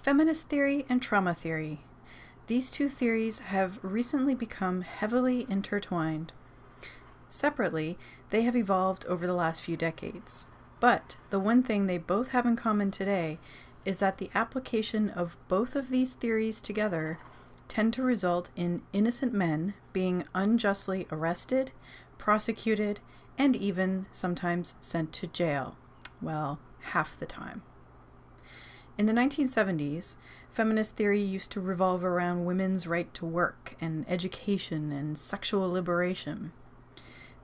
Feminist theory and trauma theory. These two theories have recently become heavily intertwined. Separately, they have evolved over the last few decades. But the one thing they both have in common today is that the application of both of these theories together tend to result in innocent men being unjustly arrested, prosecuted, and even sometimes sent to jail. Well, half the time. In the 1970s, feminist theory used to revolve around women's right to work and education and sexual liberation.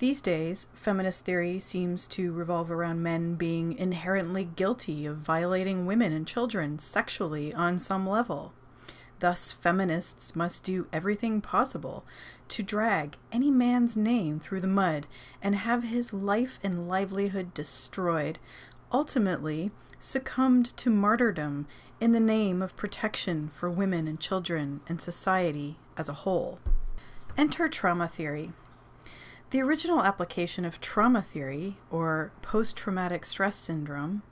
These days, feminist theory seems to revolve around men being inherently guilty of violating women and children sexually on some level. Thus, feminists must do everything possible to drag any man's name through the mud and have his life and livelihood destroyed, ultimately succumbed to martyrdom in the name of protection for women and children and society as a whole. Enter trauma theory. The original application of trauma theory, or post-traumatic stress syndrome,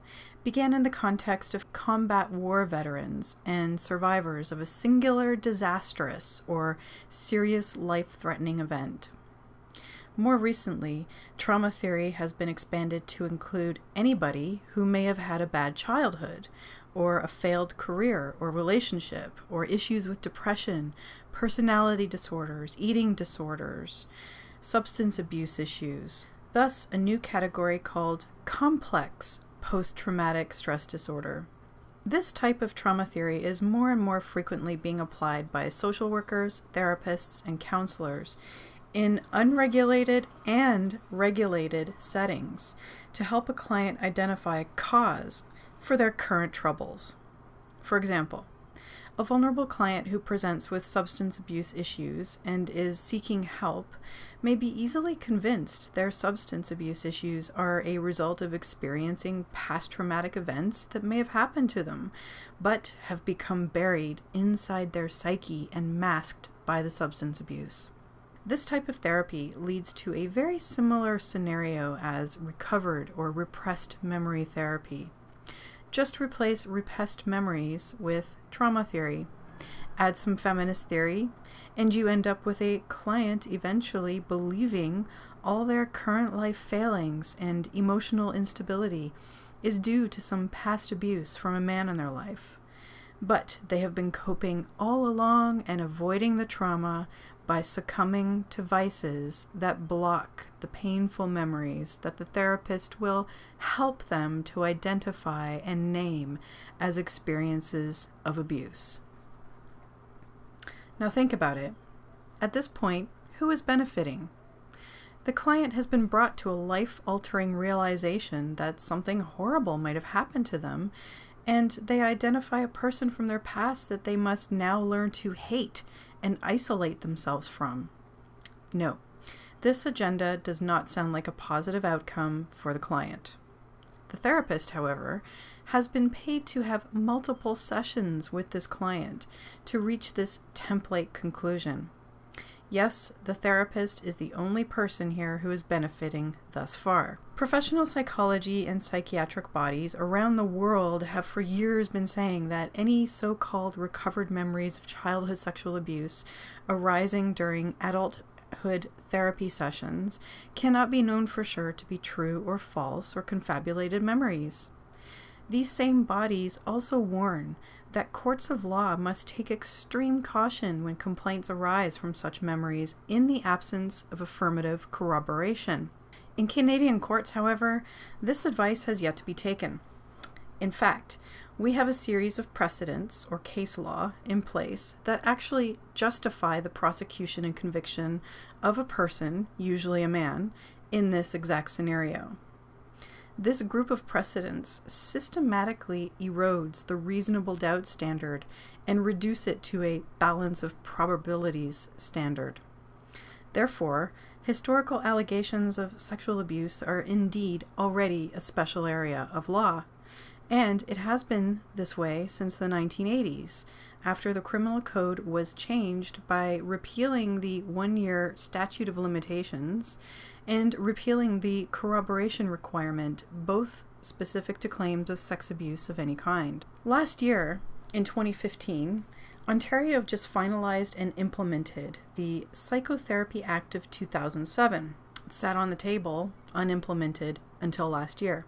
began in the context of combat war veterans and survivors of a singular disastrous or serious life-threatening event. More recently, trauma theory has been expanded to include anybody who may have had a bad childhood, or a failed career or relationship, or issues with depression, personality disorders, eating disorders, substance abuse issues. Thus, a new category called complex post-traumatic stress disorder. This type of trauma theory is more and more frequently being applied by social workers, therapists, and counselors in unregulated and regulated settings to help a client identify a cause for their current troubles. For example, a vulnerable client who presents with substance abuse issues and is seeking help may be easily convinced their substance abuse issues are a result of experiencing past traumatic events that may have happened to them, but have become buried inside their psyche and masked by the substance abuse. This type of therapy leads to a very similar scenario as recovered or repressed memory therapy. Just replace repressed memories with trauma theory. Add some feminist theory, and you end up with a client eventually believing all their current life failings and emotional instability is due to some past abuse from a man in their life. But they have been coping all along and avoiding the trauma by succumbing to vices that block the painful memories that the therapist will help them to identify and name as experiences of abuse. Now think about it. At this point, who is benefiting? The client has been brought to a life-altering realization that something horrible might have happened to them, and they identify a person from their past that they must now learn to hate and isolate themselves from. No, this agenda does not sound like a positive outcome for the client. The therapist, however, has been paid to have multiple sessions with this client to reach this template conclusion. Yes, the therapist is the only person here who is benefiting thus far. Professional psychology and psychiatric bodies around the world have for years been saying that any so-called recovered memories of childhood sexual abuse arising during adulthood therapy sessions cannot be known for sure to be true or false or confabulated memories. These same bodies also warn that courts of law must take extreme caution when complaints arise from such memories in the absence of affirmative corroboration. In Canadian courts, however, this advice has yet to be taken. In fact, we have a series of precedents or case law in place that actually justify the prosecution and conviction of a person, usually a man, in this exact scenario. This group of precedents systematically erodes the reasonable doubt standard and reduce it to a balance of probabilities standard. Therefore, historical allegations of sexual abuse are indeed already a special area of law, and it has been this way since the 1980s, after the criminal code was changed by repealing the one-year statute of limitations and repealing the corroboration requirement, both specific to claims of sex abuse of any kind. Last year, In 2015, Ontario just finalized and implemented the Psychotherapy Act of 2007. It sat on the table, unimplemented, until last year.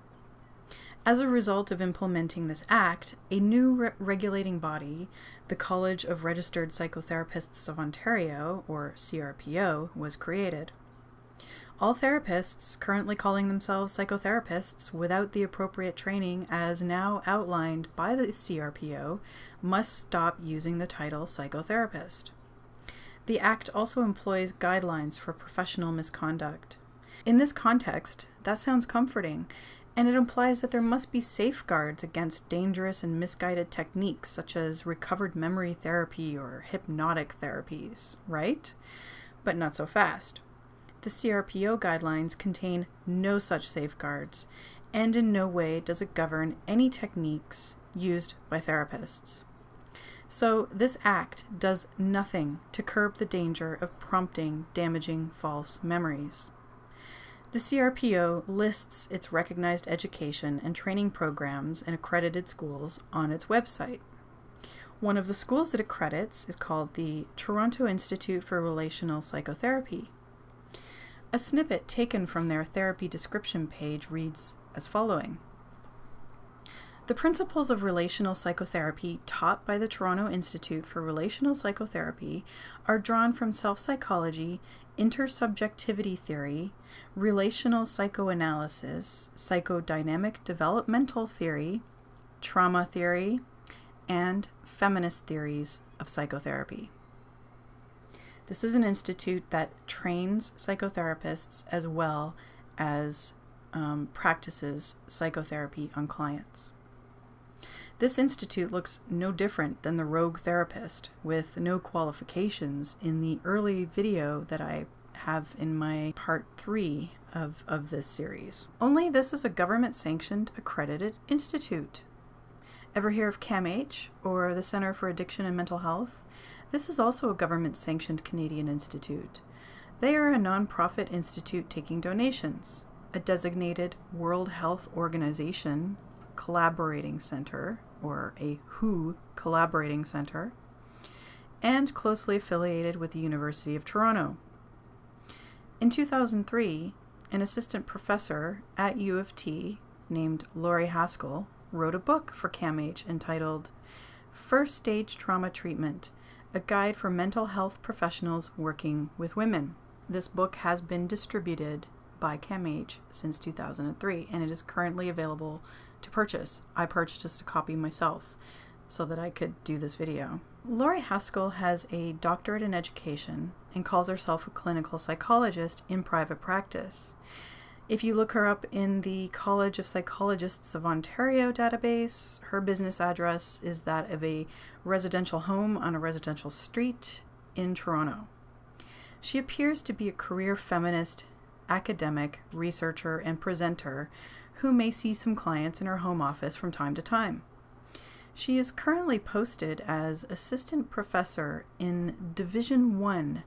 As a result of implementing this act, a new regulating body, the College of Registered Psychotherapists of Ontario, or CRPO, was created. All therapists currently calling themselves psychotherapists without the appropriate training as now outlined by the CRPO must stop using the title psychotherapist. The Act also employs guidelines for professional misconduct. In this context, that sounds comforting, and it implies that there must be safeguards against dangerous and misguided techniques such as recovered memory therapy or hypnotic therapies, right? But not so fast. The CRPO guidelines contain no such safeguards, and in no way does it govern any techniques used by therapists. So this act does nothing to curb the danger of prompting damaging false memories. The CRPO lists its recognized education and training programs in accredited schools on its website. One of the schools it accredits is called the Toronto Institute for Relational Psychotherapy. A snippet taken from their therapy description page reads as following. The principles of relational psychotherapy taught by the Toronto Institute for Relational Psychotherapy are drawn from self-psychology, intersubjectivity theory, relational psychoanalysis, psychodynamic developmental theory, trauma theory, and feminist theories of psychotherapy. This is an institute that trains psychotherapists as well as practices psychotherapy on clients. This institute looks no different than the rogue therapist with no qualifications in the early video that I have in my part 3 of this series. Only this is a government-sanctioned accredited institute. Ever hear of CAMH or the Center for Addiction and Mental Health? This is also a government-sanctioned Canadian institute. They are a non-profit institute taking donations, a designated World Health Organization collaborating center, or a WHO collaborating center, and closely affiliated with the University of Toronto. In 2003, an assistant professor at U of T named Laurie Haskell wrote a book for CAMH entitled First Stage Trauma Treatment, a guide for mental health professionals working with women. This book has been distributed by CAMH since 2003, and it is currently available to purchase. I purchased a copy myself so that I could do this video. Laurie Haskell has a doctorate in education and calls herself a clinical psychologist in private practice. If you look her up in the College of Psychologists of Ontario database, her business address is that of a residential home on a residential street in Toronto. She appears to be a career feminist, academic, researcher, and presenter who may see some clients in her home office from time to time. She is currently posted as assistant professor in Division 1,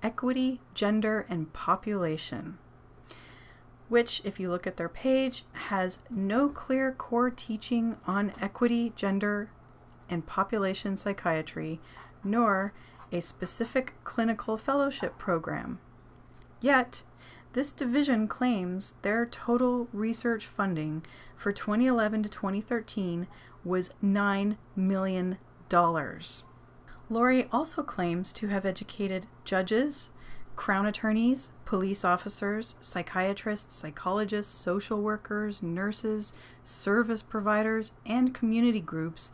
Equity, Gender, and Population, which, if you look at their page, has no clear core teaching on equity, gender, and population psychiatry, nor a specific clinical fellowship program. Yet, this division claims their total research funding for 2011 to 2013 was $9 million. Laurie also claims to have educated judges, Crown attorneys, police officers, psychiatrists, psychologists, social workers, nurses, service providers, and community groups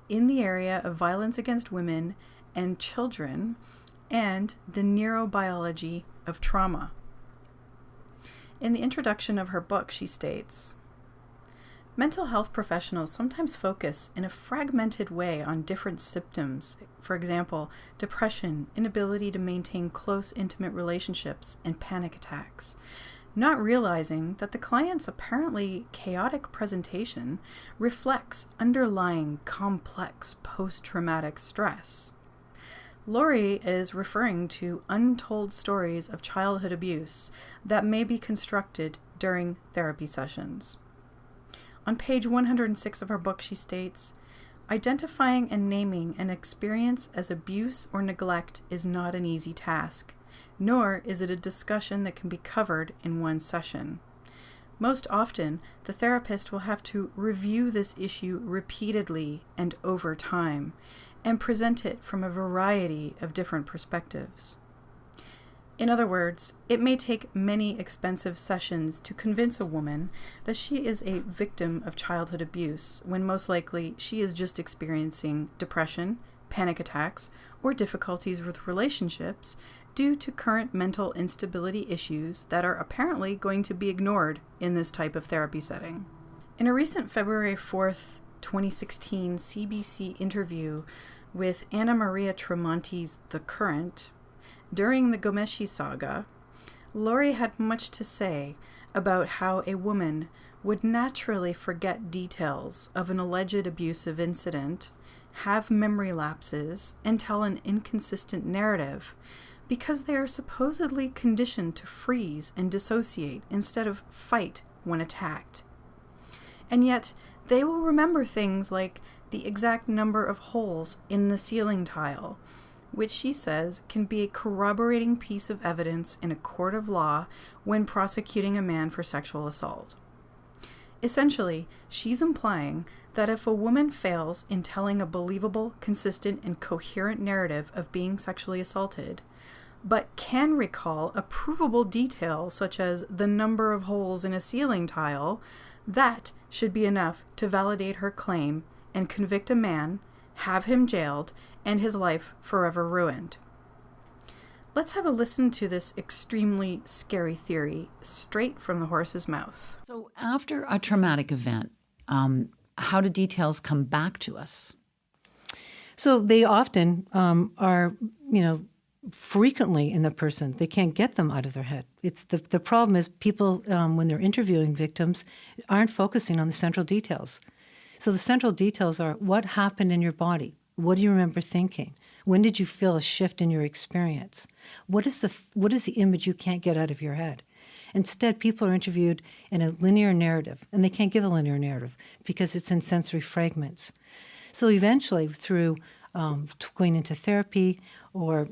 in the area of violence against women and children and the neurobiology of trauma. In the introduction of her book, she states, mental health professionals sometimes focus in a fragmented way on different symptoms, for example, depression, inability to maintain close, intimate relationships, and panic attacks, not realizing that the client's apparently chaotic presentation reflects underlying complex post-traumatic stress. Laurie is referring to untold stories of childhood abuse that may be constructed during therapy sessions. On page 106 of her book, she states, identifying and naming an experience as abuse or neglect is not an easy task, nor is it a discussion that can be covered in one session. Most often, the therapist will have to review this issue repeatedly and over time, and present it from a variety of different perspectives. In other words, it may take many expensive sessions to convince a woman that she is a victim of childhood abuse, when most likely she is just experiencing depression, panic attacks, or difficulties with relationships due to current mental instability issues that are apparently going to be ignored in this type of therapy setting. In a recent February 4th, 2016 CBC interview with Anna Maria Tremonti's The Current, during the Ghomeshi saga, Lori had much to say about how a woman would naturally forget details of an alleged abusive incident, have memory lapses, and tell an inconsistent narrative because they are supposedly conditioned to freeze and dissociate instead of fight when attacked. And yet, they will remember things like the exact number of holes in the ceiling tile, which she says can be a corroborating piece of evidence in a court of law when prosecuting a man for sexual assault. Essentially, she's implying that if a woman fails in telling a believable, consistent, and coherent narrative of being sexually assaulted, but can recall a provable detail such as the number of holes in a ceiling tile, that should be enough to validate her claim and convict a man, have him jailed, and his life forever ruined. Let's have a listen to this extremely scary theory straight from the horse's mouth. So after a traumatic event, how do details come back to us? So they often are, frequently in the person. They can't get them out of their head. It's the problem is people, when they're interviewing victims, aren't focusing on the central details. So the central details are what happened in your body. What do you remember thinking? When did you feel a shift in your experience? What is the image you can't get out of your head? Instead, people are interviewed in a linear narrative, and they can't give a linear narrative because it's in sensory fragments. So eventually, through going into therapy or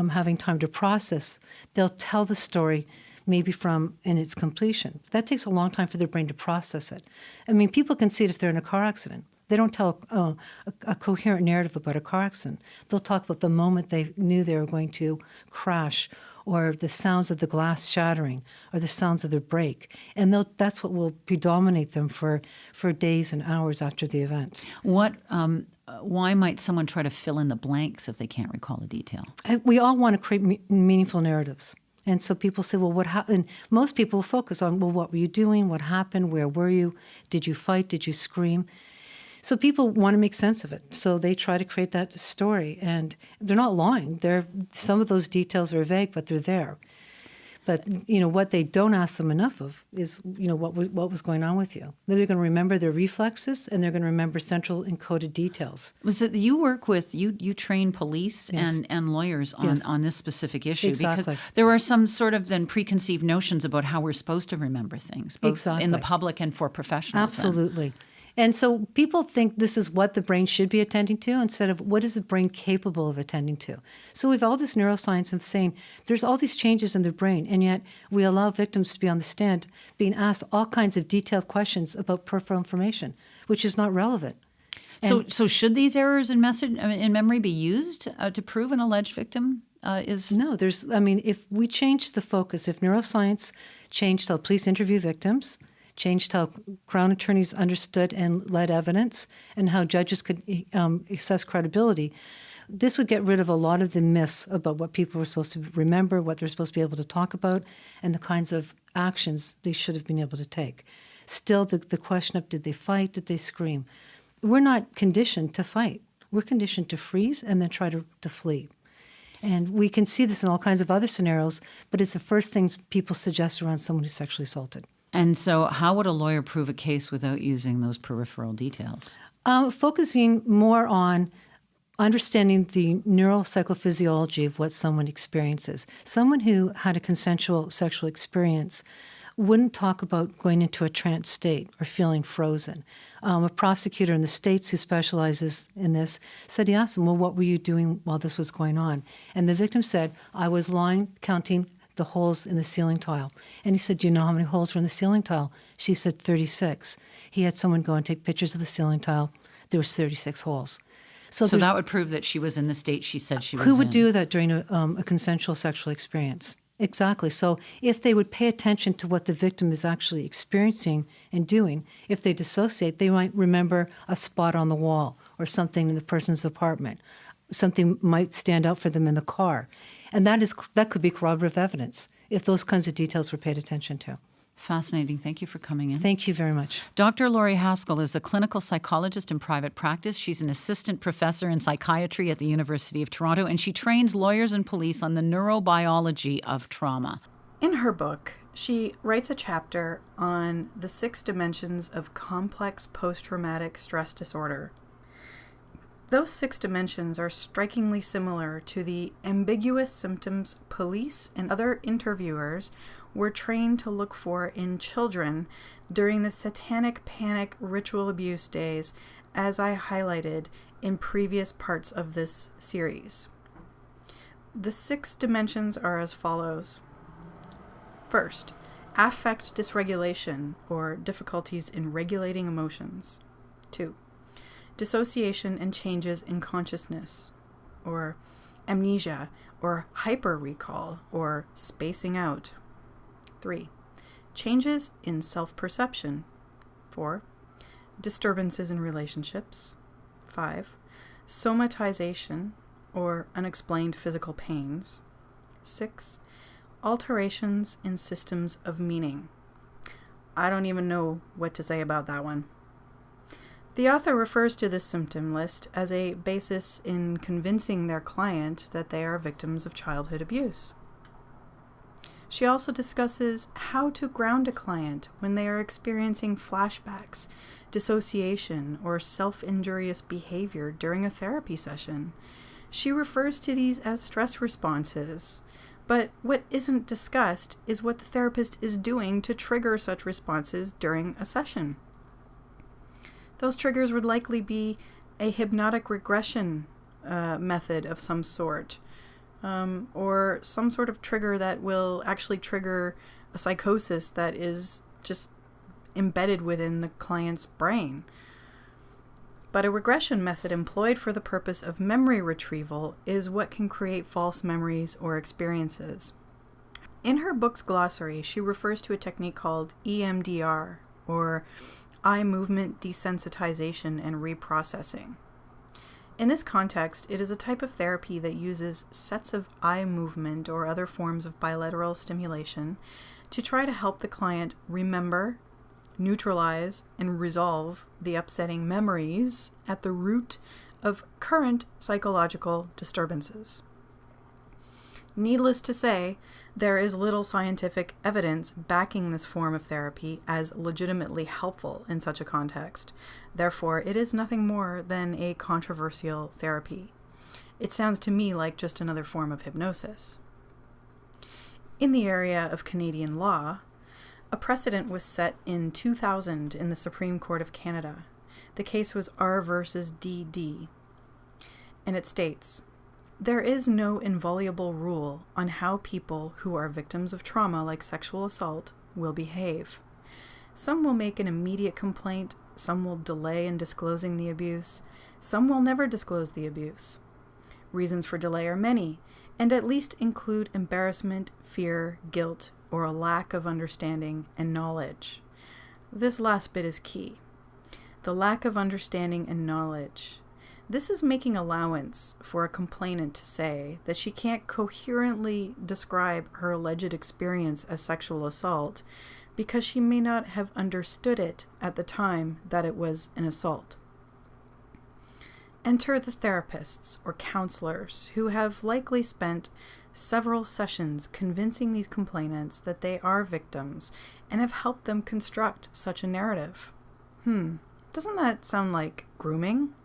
having time to process, they'll tell the story maybe in its completion. That takes a long time for their brain to process it. I mean, people can see it if they're in a car accident. They don't tell a coherent narrative about a car accident. They'll talk about the moment they knew they were going to crash, or the sounds of the glass shattering, or the sounds of the brake. And that's what will predominate them for days and hours after the event. Why might someone try to fill in the blanks if they can't recall a detail? We all want to create meaningful narratives. And so people say, well, what happened? Most people focus on, well, what were you doing? What happened? Where were you? Did you fight? Did you scream? So people want to make sense of it. So they try to create that story. And they're not lying. Some of those details are vague, but they're there. But, what they don't ask them enough of is, what was going on with you. They're going to remember their reflexes, and they're going to remember central encoded details. Was it you work with, you train police Yes. and lawyers on this specific issue? Exactly. Because there are some sort of then preconceived notions about how we're supposed to remember things, both Exactly. in the public and for professionals. Absolutely. And so people think this is what the brain should be attending to instead of what is the brain capable of attending to. So we have all this neuroscience of saying there's all these changes in the brain, and yet we allow victims to be on the stand being asked all kinds of detailed questions about peripheral information, which is not relevant. So should these errors in memory be used to prove an alleged victim is? No, if we change the focus, if neuroscience changed how police interview victims, changed how Crown attorneys understood and led evidence, and how judges could assess credibility, this would get rid of a lot of the myths about what people were supposed to remember, what they're supposed to be able to talk about, and the kinds of actions they should have been able to take. Still, the question of did they fight, did they scream? We're not conditioned to fight. We're conditioned to freeze and then try to flee. And we can see this in all kinds of other scenarios, but it's the first things people suggest around someone who's sexually assaulted. And so how would a lawyer prove a case without using those peripheral details? Focusing more on understanding the neuropsychophysiology of what someone experiences. Someone who had a consensual sexual experience wouldn't talk about going into a trance state or feeling frozen. A prosecutor in the States who specializes in this said, he asked him, well, what were you doing while this was going on? And the victim said, I was lying counting the holes in the ceiling tile. And he said, do you know how many holes were in the ceiling tile? She said 36. He had someone go and take pictures of the ceiling tile. There was 36 holes. So that would prove that she was in the state she said she was in. Who would do that during a consensual sexual experience? Exactly. So if they would pay attention to what the victim is actually experiencing and doing, if they dissociate, they might remember a spot on the wall or something in the person's apartment. Something might stand out for them in the car. And that could be corroborative evidence if those kinds of details were paid attention to. Fascinating. Thank you for coming in. Thank you very much. Dr. Laurie Haskell is a clinical psychologist in private practice. She's an assistant professor in psychiatry at the University of Toronto, and she trains lawyers and police on the neurobiology of trauma. In her book, she writes a chapter on the 6 dimensions of complex post-traumatic stress disorder. Those 6 dimensions are strikingly similar to the ambiguous symptoms police and other interviewers were trained to look for in children during the satanic panic ritual abuse days, as I highlighted in previous parts of this series. The 6 dimensions are as follows. First, affect dysregulation, or difficulties in regulating emotions. 2. Dissociation and changes in consciousness, or amnesia, or hyper-recall, or spacing out. 3. Changes in self-perception. 4. Disturbances in relationships. 5. Somatization, or unexplained physical pains. 6. Alterations in systems of meaning. I don't even know what to say about that one. The author refers to this symptom list as a basis in convincing their client that they are victims of childhood abuse. She also discusses how to ground a client when they are experiencing flashbacks, dissociation, or self-injurious behavior during a therapy session. She refers to these as stress responses, but what isn't discussed is what the therapist is doing to trigger such responses during a session. Those triggers would likely be a hypnotic regression method of some sort, or some sort of trigger that will actually trigger a psychosis that is just embedded within the client's brain. But a regression method employed for the purpose of memory retrieval is what can create false memories or experiences. In her book's glossary, she refers to a technique called EMDR, or eye movement desensitization and reprocessing. In this context, it is a type of therapy that uses sets of eye movement or other forms of bilateral stimulation to try to help the client remember, neutralize, and resolve the upsetting memories at the root of current psychological disturbances. Needless to say, there is little scientific evidence backing this form of therapy as legitimately helpful in such a context. Therefore, it is nothing more than a controversial therapy. It sounds to me like just another form of hypnosis. In the area of Canadian law, a precedent was set in 2000 in the Supreme Court of Canada. The case was R versus DD, and it states, "There is no inviolable rule on how people who are victims of trauma like sexual assault will behave. Some will make an immediate complaint, some will delay in disclosing the abuse, some will never disclose the abuse. Reasons for delay are many, and at least include embarrassment, fear, guilt, or a lack of understanding and knowledge." This last bit is key. The lack of understanding and knowledge. This is making allowance for a complainant to say that she can't coherently describe her alleged experience as sexual assault because she may not have understood it at the time that it was an assault. Enter the therapists or counselors who have likely spent several sessions convincing these complainants that they are victims and have helped them construct such a narrative. Doesn't that sound like grooming?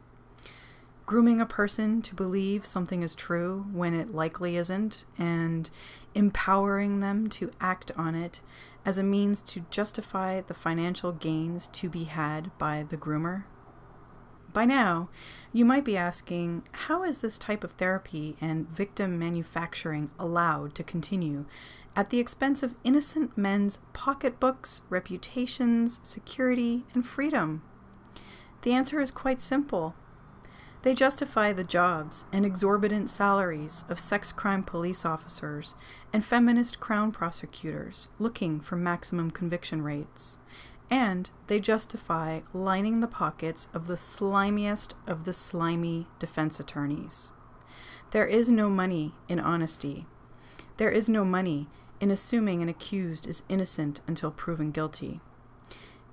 Grooming a person to believe something is true when it likely isn't, and empowering them to act on it as a means to justify the financial gains to be had by the groomer? By now, you might be asking, how is this type of therapy and victim manufacturing allowed to continue at the expense of innocent men's pocketbooks, reputations, security, and freedom? The answer is quite simple. They justify the jobs and exorbitant salaries of sex crime police officers and feminist crown prosecutors looking for maximum conviction rates. And they justify lining the pockets of the slimiest of the slimy defense attorneys. There is no money in honesty. There is no money in assuming an accused is innocent until proven guilty.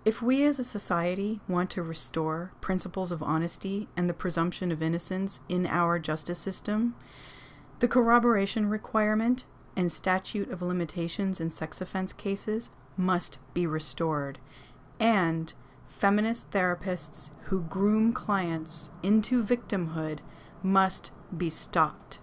If we as a society want to restore principles of honesty and the presumption of innocence in our justice system, the corroboration requirement and statute of limitations in sex offense cases must be restored, and feminist therapists who groom clients into victimhood must be stopped.